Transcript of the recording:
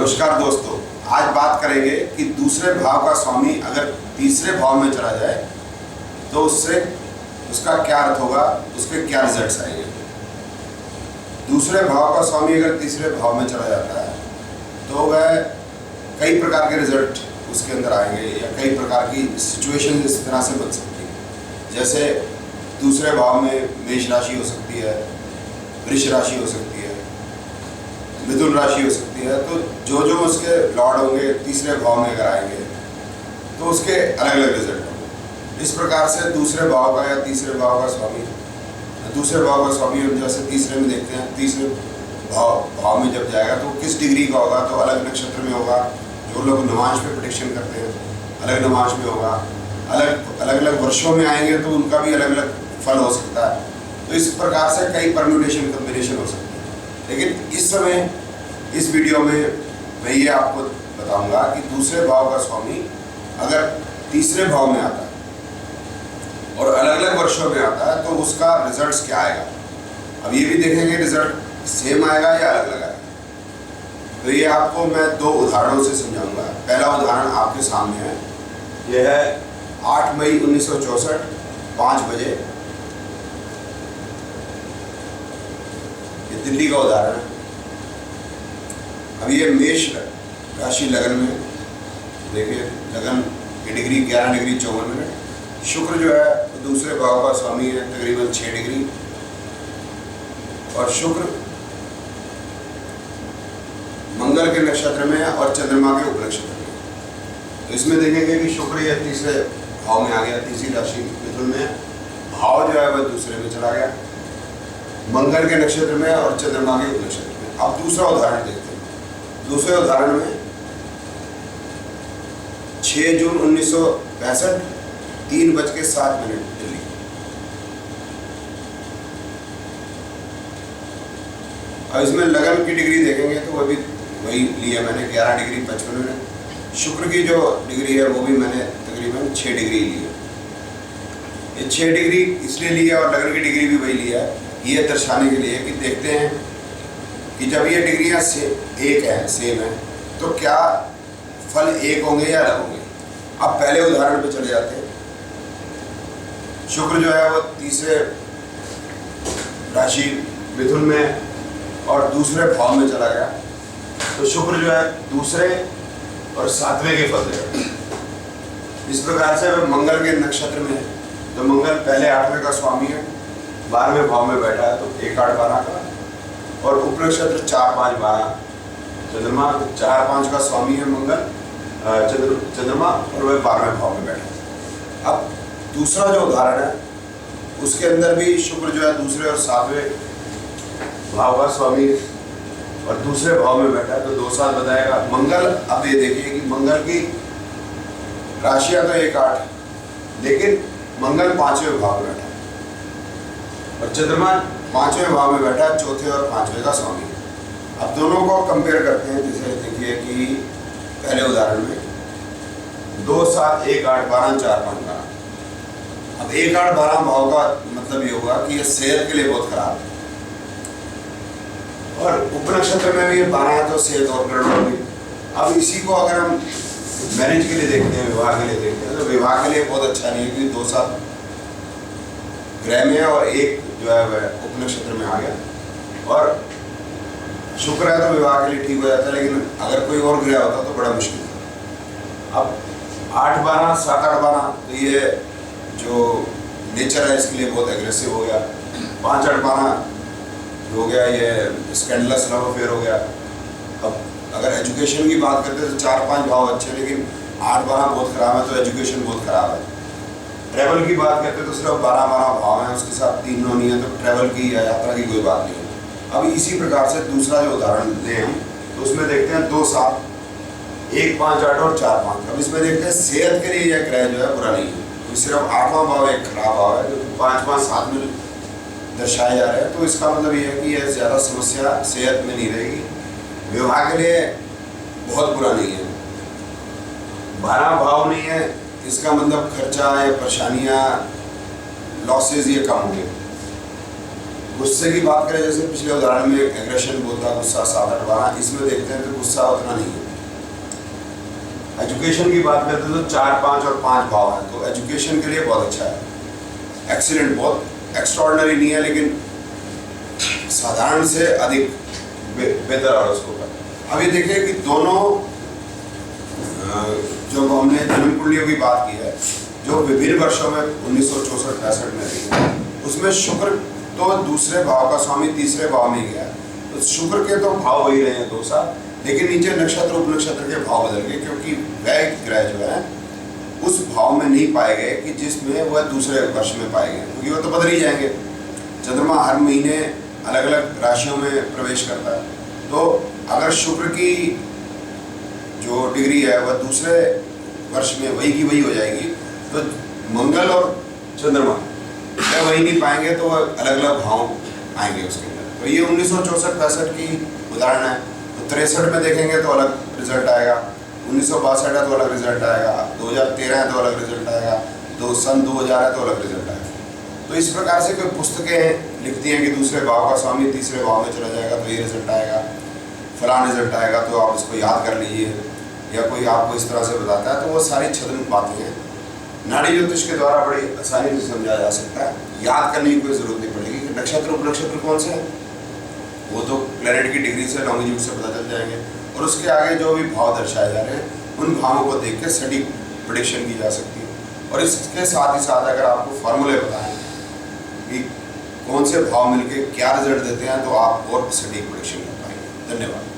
नमस्कार दोस्तों, आज बात करेंगे कि दूसरे भाव का स्वामी अगर तीसरे भाव में चला जाए तो उससे उसका क्या अर्थ होगा, उसके क्या रिजल्ट्स आएंगे। दूसरे भाव का स्वामी अगर तीसरे भाव में चला जाता है तो वह कई प्रकार के रिजल्ट उसके अंदर आएंगे या कई प्रकार की सिचुएशन इस तरह से बन सकती है। जैसे दूसरे भाव में मेष राशि हो सकती है, वृष राशि हो सकती है, मिथुन राशि हो सकती है। तो जो उसके लॉर्ड होंगे तीसरे भाव में अगर आएंगे तो उसके अलग अलग रिजल्ट होंगे। इस प्रकार से दूसरे भाव का या तीसरे भाव का स्वामी, दूसरे भाव का स्वामी हम जैसे तीसरे में देखते हैं, तीसरे भाव में जब जाएगा तो किस डिग्री का होगा, तो अलग नक्षत्र में होगा। जो लोग नवांश पे प्रेडिक्शन करते हैं अलग नवांश में होगा, अलग वर्षों में आएंगे तो उनका भी अलग अलग फल हो सकता है। तो इस प्रकार से कई परम्यूटेशन कॉम्बिनेशन हो सकते हैं। लेकिन इस समय इस वीडियो में मैं ये आपको बताऊंगा कि दूसरे भाव का स्वामी अगर तीसरे भाव में आता है और अलग अलग वर्षों में आता है तो उसका रिजल्ट्स क्या आएगा। अब ये भी देखेंगे रिजल्ट सेम आएगा या अलग अलग आएगा। तो ये आपको मैं दो उदाहरणों से समझाऊंगा। पहला उदाहरण आपके सामने है, यह है 8 मई 1964 5 बजे। ये दिल्ली का उदाहरण है। अब ये मेष राशि लगन में देखिए, लगन की डिग्री 11 डिग्री 54 मिनट। शुक्र जो है वो दूसरे भाव का स्वामी है, तकरीबन 6 डिग्री। और शुक्र मंगल के नक्षत्र में और चंद्रमा के उपनक्षत्र में। तो इसमें देखेंगे कि शुक्र ये तीसरे भाव में आ गया, तीसरी राशि मिथुन में। भाव जो है वह दूसरे में चला गया, मंगल के नक्षत्र में और चंद्रमा के उपनक्षत्र में। अब दूसरा उदाहरण देखते हैं। दूसरे उदाहरण में 6 जून 1965 3:07 दिल्ली। अब इसमें लगन की डिग्री देखेंगे तो वह भी वही लिया मैंने, 11 डिग्री 55 मिनट। शुक्र की जो डिग्री है वो भी मैंने तकरीबन 6 डिग्री ली है। ये 6 डिग्री इसलिए लिया और लगन की डिग्री भी वही लिया है, ये दर्शाने के लिए कि देखते हैं कि जब ये डिग्रियां एक है, सेम है, तो क्या फल एक होंगे या अलग होंगे। अब पहले उदाहरण पे चले जाते हैं। शुक्र जो है वो तीसरे राशि मिथुन में और दूसरे भाव में चला गया, तो शुक्र जो है दूसरे और 7वें के फल देगा। इस प्रकार से वह मंगल के नक्षत्र में है, तो मंगल पहले 8वें का स्वामी है, 12वें भाव में बैठा है, तो 1 8 12 का। और उपनक्षत्र 4 5 12 चंद्रमा, 4 5 का स्वामी है मंगल चंद्रमा, और वह 12वें भाव में बैठा है। अब दूसरा जो उदाहरण है उसके अंदर भी शुक्र जो है दूसरे और 7वें भाव का स्वामी और दूसरे भाव में बैठा है, तो 2 साल बताएगा। मंगल, अब ये देखिए कि मंगल की राशियां तो 1 8, लेकिन मंगल 5वें भाव में बैठा है और चंद्रमा 5वें भाव में बैठा है, 4थे और 5वें का स्वामी। अब दोनों को कंपेयर करते हैं। जैसे देखिए कि पहले उदाहरण में 2 7 1 8 12 4 5 12। अब 1 8 12 भाव का मतलब ये होगा कि यह सेहत के लिए बहुत खराब है, और उपनक्षत्र में भी 12 है तो सेहत और गड़बड़ होगी। अब इसी को अगर हम मैरिज के लिए देखते हैं, विवाह के लिए देखते हैं, तो विवाह के लिए बहुत अच्छा नहीं है, क्योंकि 2 7 ग्रह में है और 1 जो है वह उपनक्षत्र में आ गया। और शुक्र है तो विवाह के लिए ठीक हो जाता है, लेकिन अगर कोई और ग्रह होता तो बड़ा मुश्किल था। अब 8 12 7 8 12, तो ये जो नेचर है इसके लिए बहुत एग्रेसिव हो गया। 5 8 12 हो गया, ये स्कैंडलस लव अफेयर हो गया। अब अगर एजुकेशन की बात करते हैं तो 4 5 भाव अच्छे, लेकिन 8 12 बहुत ख़राब है, तो एजुकेशन बहुत ख़राब है। ट्रैवल की बात करते हैं तो सिर्फ 12 12 भाव है, उसके साथ 3 9 नहीं है, तो ट्रैवल की या यात्रा की कोई बात नहीं है। अब इसी प्रकार से दूसरा जो उदाहरण लें हम, तो उसमें देखते हैं 2 7 1 5 8 और 4 5। अब इसमें देखते हैं सेहत के लिए यह ग्रह जो है बुरा नहीं है, तो सिर्फ 8वां भाव एक खराब भाव है, जो 5 5 7 में दर्शाए जा रहे हैं। तो इसका मतलब ये है कि यह ज़्यादा समस्या सेहत में नहीं रहेगी, विवाह के लिए बहुत बुरा नहीं है। 12 भाव नहीं है, इसका मतलब खर्चा या परेशानियाँ, लॉसेज ये कम होंगे। गुस्से की बात करें, जैसे पिछले उदाहरण में एग्रेशन बोलता, गुस्सा 7, 8, 12, इसमें देखते हैं तो गुस्सा उतना नहीं है। एजुकेशन की बात करते हैं तो 4, 5 और 5 भाव हैं, तो एजुकेशन के लिए बहुत अच्छा है, एक्सीलेंट, बहुत एक्स्ट्राऑर्डिनरी नहीं है लेकिन साधारण से अधिक बेहतर और उसको कर। अभी देखिए कि दोनों जो हमने जन्म कुंडलियों की बात की है, जो विभिन्न वर्षों में 1964-65 में रही है, उसमें शुक्र तो दूसरे भाव का स्वामी तीसरे भाव में गया, तो शुक्र के तो भाव वही रहे हैं 2 साल, लेकिन नीचे नक्षत्र उपनक्षत्र के भाव बदल गए, क्योंकि वह ग्रह जो है उस भाव में नहीं पाए गए कि जिसमें वह दूसरे वर्ष में पाए गए, क्योंकि वह तो बदल ही जाएंगे। चंद्रमा हर महीने अलग अलग राशियों में प्रवेश करता है, तो अगर शुक्र की जो डिग्री है वह दूसरे वर्ष में वही की वही हो जाएगी, तो मंगल और चंद्रमा वह वही नहीं पाएंगे, तो वह अलग अलग भाव आएंगे उसके अंदर। तो ये 1964-65 की उदाहरण है। तो 63 में देखेंगे तो अलग रिजल्ट आएगा, 1962 है तो अलग रिजल्ट आएगा, 2013 है तो अलग रिजल्ट आएगा, सन 2000 है तो अलग रिजल्ट आएगा। तो इस प्रकार से कोई पुस्तकें लिखती हैं कि दूसरे भाव का स्वामी तीसरे भाव में चला जाएगा तो ये रिजल्ट आएगा, फलां रिजल्ट आएगा, तो आप उसको याद कर लीजिए, या कोई आपको इस तरह से बताता है, तो वो सारी छद्म बातें हैं। नाड़ी ज्योतिष के द्वारा बड़ी आसानी से समझा जा सकता है, याद करने की कोई जरूरत नहीं पड़ेगी कि नक्षत्र उपनक्षत्र कौन से हैं, वो तो प्लेनेट की डिग्री से लॉन्गिट्यूड से पता चल जाएंगे, और उसके आगे जो भी भाव दर्शाए जा रहे हैं उन भावों को देख के सटीक प्रेडिक्शन की जा सकती है। और इसके साथ ही साथ अगर आपको फॉर्मूले बताएं कि कौन से भाव मिलके क्या रिजल्ट देते हैं, तो आप और सटीक प्रेडिक्शन कर पाएंगे। धन्यवाद।